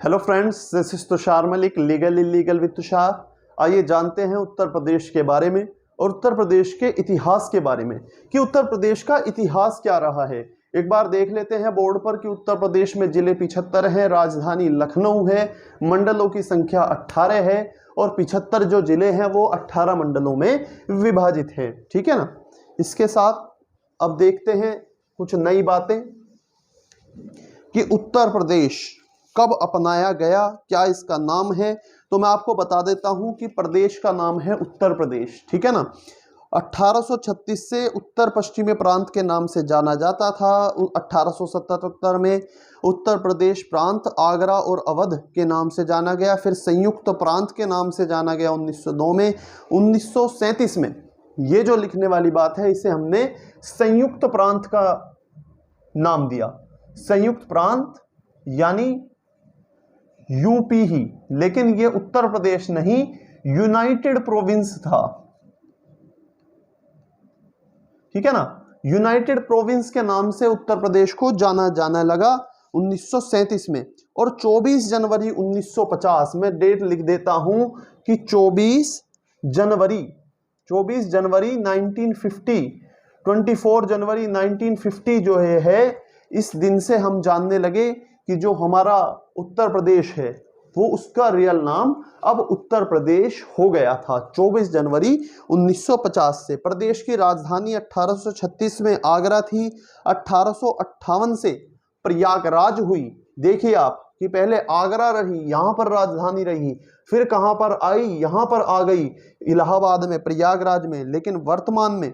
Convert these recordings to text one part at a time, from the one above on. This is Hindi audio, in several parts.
Hello friends, this is Tushar Malik, legal illegal with Tushar. आइए जानते हैं उत्तर प्रदेश के बारे में और उत्तर प्रदेश के इतिहास के बारे में कि उत्तर प्रदेश का इतिहास क्या रहा है। एक बार देख लेते हैं बोर्ड पर कि उत्तर प्रदेश में जिले 75 हैं, राजधानी लखनऊ है, मंडलों की संख्या 18 है और 75 जो जिले हैं वो 18 मंडलों में विभाजित हैं। ठीक है ना। इसके साथ अब देखते हैं कुछ नई बातें कि उत्तर प्रदेश कब अपनाया गया, क्या इसका नाम है। तो मैं आपको बता देता हूं कि प्रदेश का नाम है उत्तर प्रदेश। ठीक है ना। 1836 से उत्तर पश्चिमी प्रांत के नाम से जाना जाता था। 1877 में उत्तर प्रदेश प्रांत आगरा और अवध के नाम से जाना गया, फिर संयुक्त प्रांत के नाम से जाना गया 1902 में। 1937 में ये जो लिखने वाली बात है इसे हमने संयुक्त प्रांत का नाम दिया। संयुक्त प्रांत यानी यूपी ही, लेकिन ये उत्तर प्रदेश नहीं, यूनाइटेड प्रोविंस था। ठीक है ना। यूनाइटेड प्रोविंस के नाम से उत्तर प्रदेश को जाना जाने लगा 1937 में। और 24 जनवरी 1950 में डेट लिख देता हूं कि 24 जनवरी 1950, 24 जनवरी 1950 जो है इस दिन से हम जानने लगे कि जो हमारा उत्तर प्रदेश है वो उसका रियल नाम अब उत्तर प्रदेश हो गया था 24 जनवरी 1950 से। प्रदेश की राजधानी 1836 में आगरा थी। 1858 से प्रयागराज हुई। देखिए आप कि पहले आगरा रही, यहां पर राजधानी रही, फिर कहां पर आई, यहां पर आ गई इलाहाबाद में, प्रयागराज में, लेकिन वर्तमान में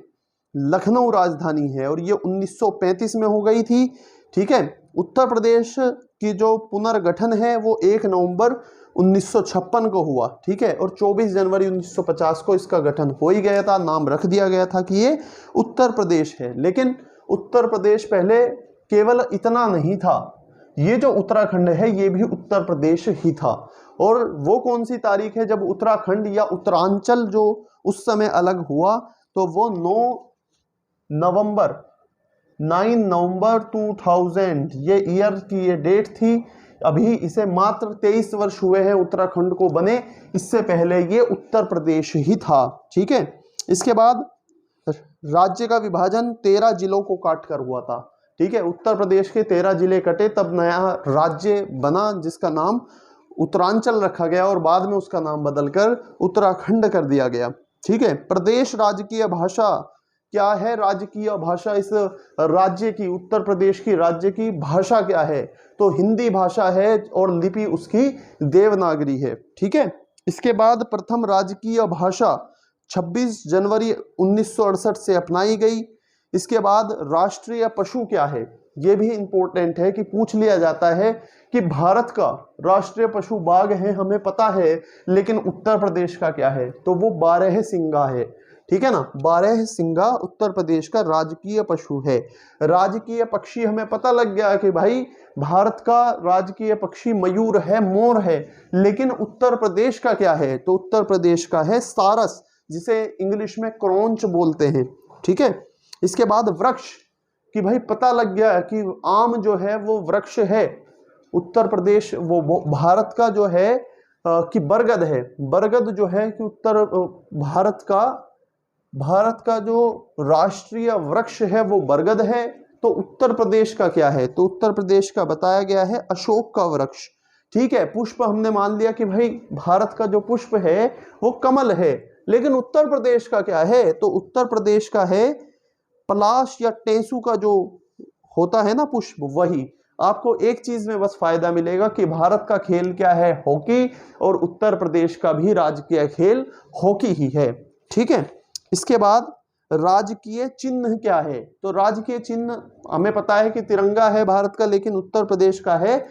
लखनऊ राजधानी है और ये 1935 में हो गई थी। ठीक है। उत्तर प्रदेश की जो पुनर्गठन है वो 1 नवंबर 1956 को हुआ। ठीक है। और 24 जनवरी 1950 को इसका गठन हो ही गया था, नाम रख दिया गया था कि ये उत्तर प्रदेश है। लेकिन उत्तर प्रदेश पहले केवल इतना नहीं था, ये जो उत्तराखंड है ये भी उत्तर प्रदेश ही था। और वो कौन सी तारीख है जब उत्तराखंड या उत्तरांचल जो उस समय अलग हुआ, तो वो 9 नवंबर 2000 ये ईयर की ये डेट थी। अभी इसे मात्र 23 वर्ष हुए हैं उत्तराखंड को बने, इससे पहले ये उत्तर प्रदेश ही था। ठीक है। इसके बाद राज्य का विभाजन 13 जिलों को काटकर हुआ था। ठीक है। उत्तर प्रदेश के 13 जिले कटे, तब नया राज्य बना जिसका नाम उत्तरांचल रखा गया और बाद में उसका नाम बदलकर उत्तराखंड कर दिया गया। ठीक है। प्रदेश राजकीय भाषा क्या है? राजकीय भाषा इस राज्य की, उत्तर प्रदेश की राज्य की भाषा क्या है? तो हिंदी भाषा है और लिपि उसकी देवनागरी है। ठीक है। इसके बाद प्रथम राजकीय भाषा 26 जनवरी 1968 से अपनाई गई। इसके बाद राष्ट्रीय पशु क्या है? यह भी इंपॉर्टेंट है कि पूछ लिया जाता है कि भारत का राष्ट्रीय पशु बाघ है, हमें पता है, लेकिन उत्तर प्रदेश का क्या है? तो वो बारहसिंगा है। ठीक है ना। बारहसिंगा उत्तर प्रदेश का राजकीय पशु है। राजकीय पक्षी हमें पता लग गया कि भाई भारत का राजकीय पक्षी मयूर है, मोर है, लेकिन उत्तर प्रदेश का क्या है? तो उत्तर प्रदेश का है सारस, जिसे इंग्लिश में क्रोंच बोलते हैं। ठीक है। इसके बाद वृक्ष कि भाई पता लग गया कि आम जो है वो वृक्ष है। उत्तर प्रदेश वो भारत का जो है कि बरगद है। बरगद जो है कि उत्तर भारत का जो राष्ट्रीय वृक्ष है वो बरगद है। तो उत्तर प्रदेश का क्या है? तो उत्तर प्रदेश का बताया गया है अशोक का वृक्ष। ठीक है। पुष्प हमने मान लिया कि भाई भारत का जो पुष्प है वो कमल है, लेकिन उत्तर प्रदेश का क्या है? तो उत्तर प्रदेश का है पलाश या टेसू का जो होता है ना पुष्प, वही। आपको एक चीज में बस फायदा मिलेगा कि भारत का खेल क्या है? हॉकी, और उत्तर प्रदेश का भी राजकीय खेल हॉकी ही है। ठीक है। इसके बाद राजकीय चिन्ह क्या है? तो राजकीय चिन्ह हमें पता है कि तिरंगा है भारत का, लेकिन उत्तर प्रदेश का है,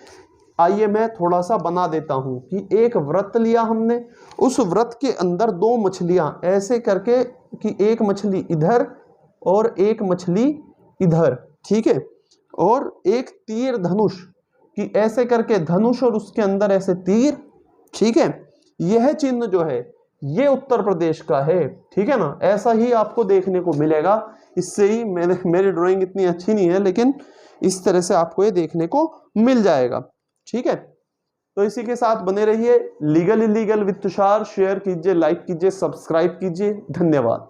आइए मैं थोड़ा सा बना देता हूं कि एक व्रत लिया हमने, उस व्रत के अंदर 2 मछलियां ऐसे करके कि एक मछली इधर और एक मछली इधर। ठीक है। और एक तीर धनुष कि ऐसे करके धनुष और उसके अंदर ऐसे तीर। ठीक है। यह चिन्ह जो है ये उत्तर प्रदेश का है। ठीक है ना। ऐसा ही आपको देखने को मिलेगा। इससे ही मेरी ड्राइंग इतनी अच्छी नहीं है, लेकिन इस तरह से आपको ये देखने को मिल जाएगा। ठीक है। तो इसी के साथ बने रहिए। Legal illegal with Tushar share कीजिए, लाइक कीजिए, सब्सक्राइब कीजिए। धन्यवाद।